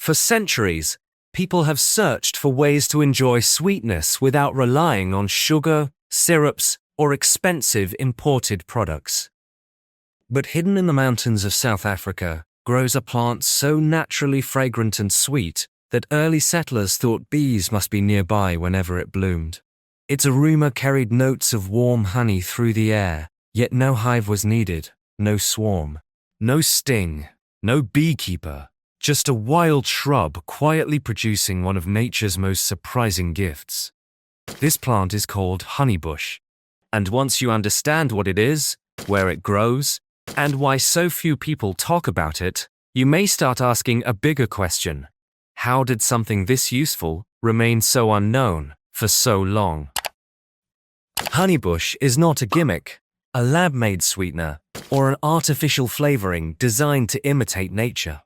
For centuries, people have searched for ways to enjoy sweetness without relying on sugar, syrups, or expensive imported products. But hidden in the mountains of South Africa grows a plant so naturally fragrant and sweet that early settlers thought bees must be nearby whenever it bloomed. Its aroma carried notes of warm honey through the air, yet no hive was needed, no swarm, no sting, no beekeeper, just a wild shrub quietly producing one of nature's most surprising gifts. This plant is called honeybush, and once you understand what it is, where it grows, and why so few people talk about it, you may start asking a bigger question. How did something this useful remain so unknown for so long? Honeybush is not a gimmick, a lab-made sweetener, or an artificial flavoring designed to imitate nature.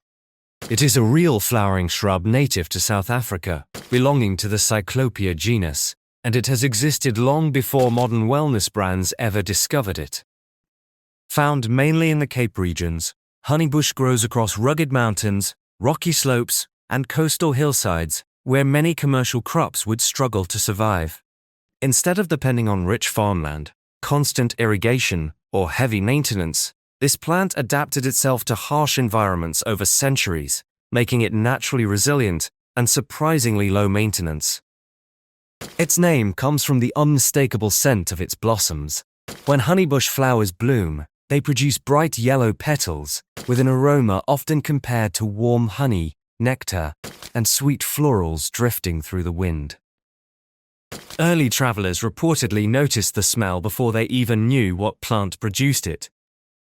It is a real flowering shrub native to South Africa, belonging to the Cyclopea genus, and it has existed long before modern wellness brands ever discovered it. Found mainly in the Cape regions, honeybush grows across rugged mountains, rocky slopes, and coastal hillsides, where many commercial crops would struggle to survive. Instead of depending on rich farmland, constant irrigation, or heavy maintenance, this plant adapted itself to harsh environments over centuries, making it naturally resilient and surprisingly low maintenance. Its name comes from the unmistakable scent of its blossoms. When honeybush flowers bloom, they produce bright yellow petals, with an aroma often compared to warm honey, nectar, and sweet florals drifting through the wind. Early travelers reportedly noticed the smell before they even knew what plant produced it.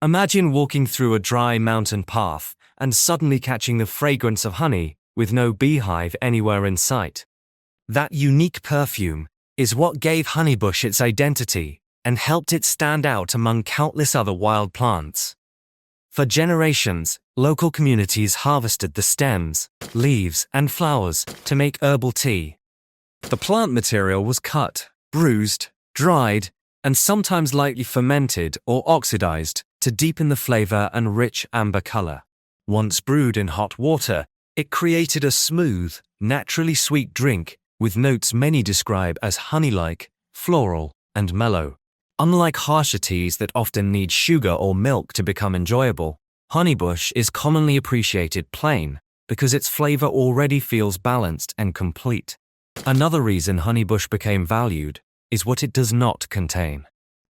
Imagine walking through a dry mountain path and suddenly catching the fragrance of honey with no beehive anywhere in sight. That unique perfume is what gave honeybush its identity and helped it stand out among countless other wild plants. For generations, local communities harvested the stems, leaves, and flowers to make herbal tea. The plant material was cut, bruised, dried, and sometimes lightly fermented or oxidized to deepen the flavor and rich amber color. Once brewed in hot water, it created a smooth, naturally sweet drink with notes many describe as honey-like, floral, and mellow. Unlike harsher teas that often need sugar or milk to become enjoyable, honeybush is commonly appreciated plain because its flavor already feels balanced and complete. Another reason honeybush became valued is what it does not contain.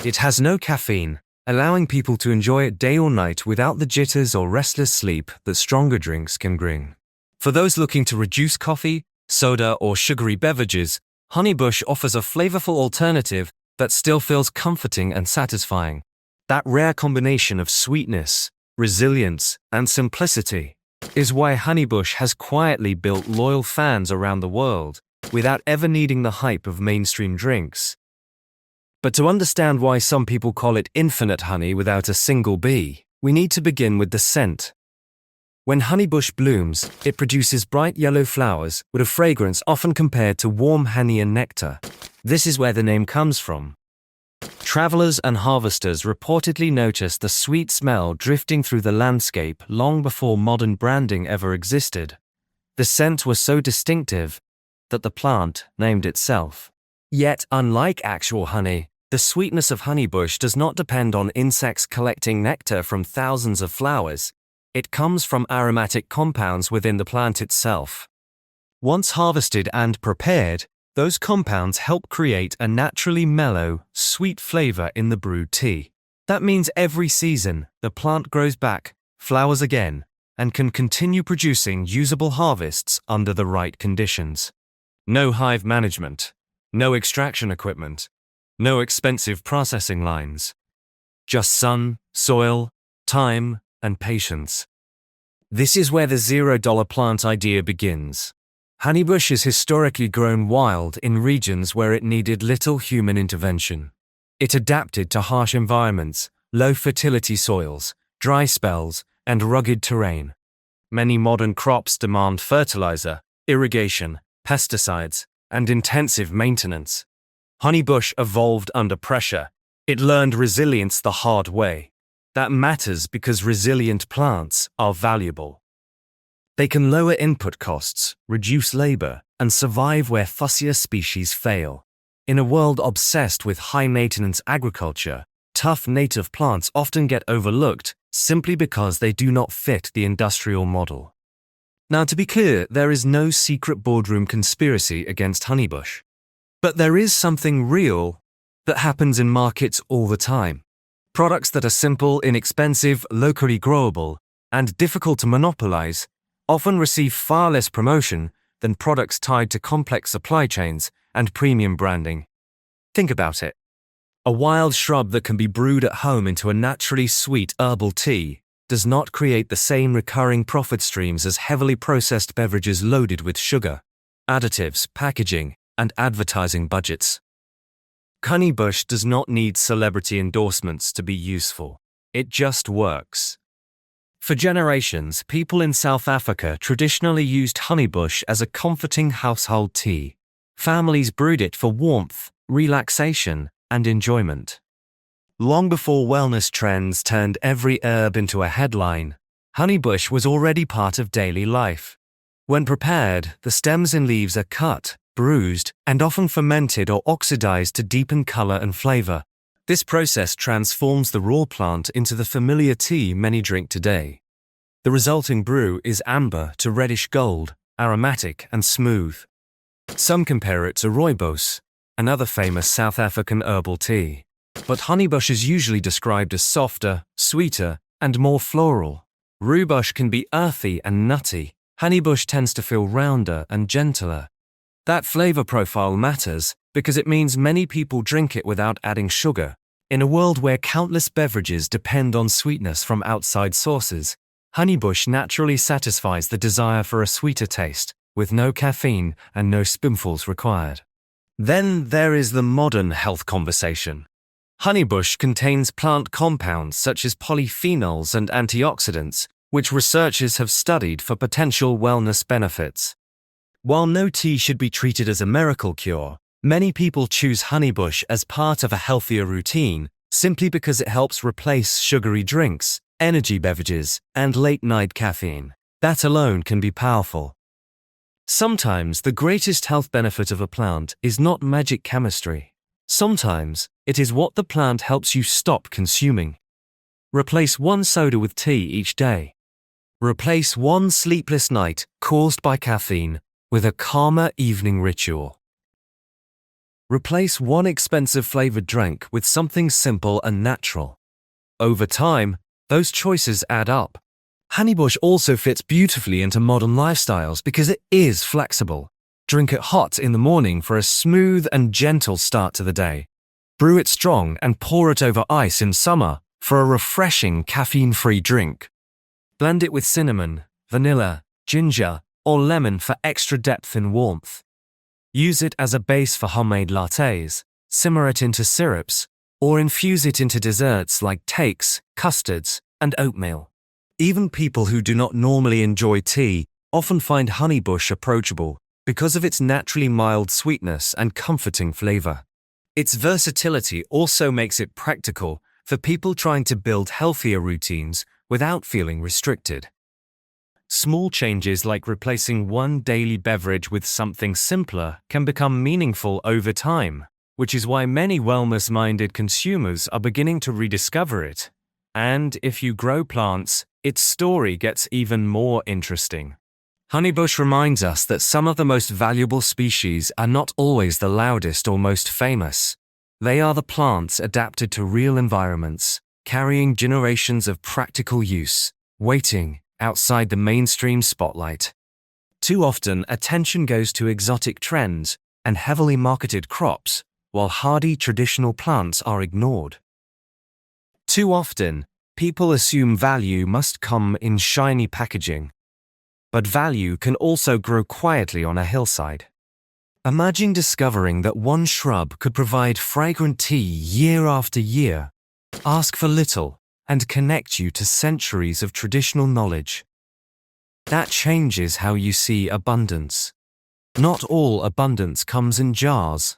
It has no caffeine, allowing people to enjoy it day or night without the jitters or restless sleep that stronger drinks can bring. For those looking to reduce coffee, soda, or sugary beverages, honeybush offers a flavorful alternative that still feels comforting and satisfying. That rare combination of sweetness, resilience, and simplicity is why honeybush has quietly built loyal fans around the world without ever needing the hype of mainstream drinks. But to understand why some people call it infinite honey without a single bee, we need to begin with the scent. When honeybush blooms, it produces bright yellow flowers with a fragrance often compared to warm honey and nectar. This is where the name comes from. Travelers and harvesters reportedly noticed the sweet smell drifting through the landscape long before modern branding ever existed. The scent was so distinctive that the plant named itself. Yet, unlike actual honey, the sweetness of honeybush does not depend on insects collecting nectar from thousands of flowers. It comes from aromatic compounds within the plant itself. Once harvested and prepared, those compounds help create a naturally mellow, sweet flavor in the brewed tea. That means every season, the plant grows back, flowers again, and can continue producing usable harvests under the right conditions. No hive management, no extraction equipment, no expensive processing lines. Just sun, soil, time, and patience. This is where the $0 plant idea begins. Honeybush is historically grown wild in regions where it needed little human intervention. It adapted to harsh environments, low fertility soils, dry spells, and rugged terrain. Many modern crops demand fertilizer, irrigation, pesticides, and intensive maintenance. Honeybush evolved under pressure. It learned resilience the hard way. That matters because resilient plants are valuable. They can lower input costs, reduce labor, and survive where fussier species fail. In a world obsessed with high-maintenance agriculture, tough native plants often get overlooked simply because they do not fit the industrial model. Now, to be clear, there is no secret boardroom conspiracy against honeybush. But there is something real that happens in markets all the time. Products that are simple, inexpensive, locally growable, and difficult to monopolize often receive far less promotion than products tied to complex supply chains and premium branding. Think about it. A wild shrub that can be brewed at home into a naturally sweet herbal tea does not create the same recurring profit streams as heavily processed beverages loaded with sugar, additives, packaging, and advertising budgets. Honeybush does not need celebrity endorsements to be useful. It just works. For generations, people in South Africa traditionally used honeybush as a comforting household tea. Families brewed it for warmth, relaxation, and enjoyment. Long before wellness trends turned every herb into a headline, honeybush was already part of daily life. When prepared, the stems and leaves are cut, bruised, and often fermented or oxidized to deepen color and flavor. This process transforms the raw plant into the familiar tea many drink today. The resulting brew is amber to reddish gold, aromatic and smooth. Some compare it to rooibos, another famous South African herbal tea. But honeybush is usually described as softer, sweeter, and more floral. Rooibos can be earthy and nutty. Honeybush tends to feel rounder and gentler. That flavor profile matters because it means many people drink it without adding sugar. In a world where countless beverages depend on sweetness from outside sources, honeybush naturally satisfies the desire for a sweeter taste, with no caffeine and no spoonfuls required. Then there is the modern health conversation. Honeybush contains plant compounds such as polyphenols and antioxidants, which researchers have studied for potential wellness benefits. While no tea should be treated as a miracle cure, many people choose honeybush as part of a healthier routine simply because it helps replace sugary drinks, energy beverages, and late-night caffeine. That alone can be powerful. Sometimes the greatest health benefit of a plant is not magic chemistry. Sometimes it is what the plant helps you stop consuming. Replace one soda with tea each day. Replace one sleepless night caused by caffeine with a calmer evening ritual. Replace one expensive flavored drink with something simple and natural. Over time, those choices add up. Honeybush also fits beautifully into modern lifestyles because it is flexible. Drink it hot in the morning for a smooth and gentle start to the day. Brew it strong and pour it over ice in summer for a refreshing caffeine-free drink. Blend it with cinnamon, vanilla, ginger, or lemon for extra depth and warmth. Use it as a base for homemade lattes, simmer it into syrups, or infuse it into desserts like cakes, custards, and oatmeal. Even people who do not normally enjoy tea often find honeybush approachable because of its naturally mild sweetness and comforting flavor. Its versatility also makes it practical for people trying to build healthier routines without feeling restricted. Small changes like replacing one daily beverage with something simpler can become meaningful over time, which is why many wellness-minded consumers are beginning to rediscover it. And if you grow plants, its story gets even more interesting. Honeybush reminds us that some of the most valuable species are not always the loudest or most famous. They are the plants adapted to real environments, carrying generations of practical use, waiting outside the mainstream spotlight. Too often, attention goes to exotic trends and heavily marketed crops, while hardy traditional plants are ignored. Too often, people assume value must come in shiny packaging. But value can also grow quietly on a hillside. Imagine discovering that one shrub could provide fragrant tea year after year, ask for little, and connect you to centuries of traditional knowledge. That changes how you see abundance. Not all abundance comes in jars.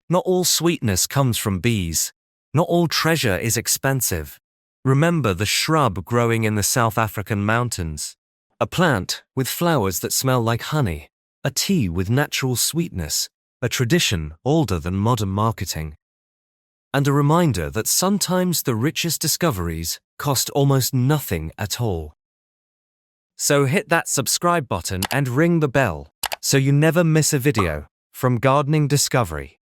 Not all sweetness comes from bees. Not all treasure is expensive. Remember the shrub growing in the South African mountains. A plant with flowers that smell like honey, a tea with natural sweetness, a tradition older than modern marketing. And a reminder that sometimes the richest discoveries cost almost nothing at all. So hit that subscribe button and ring the bell so you never miss a video from Gardening Discovery.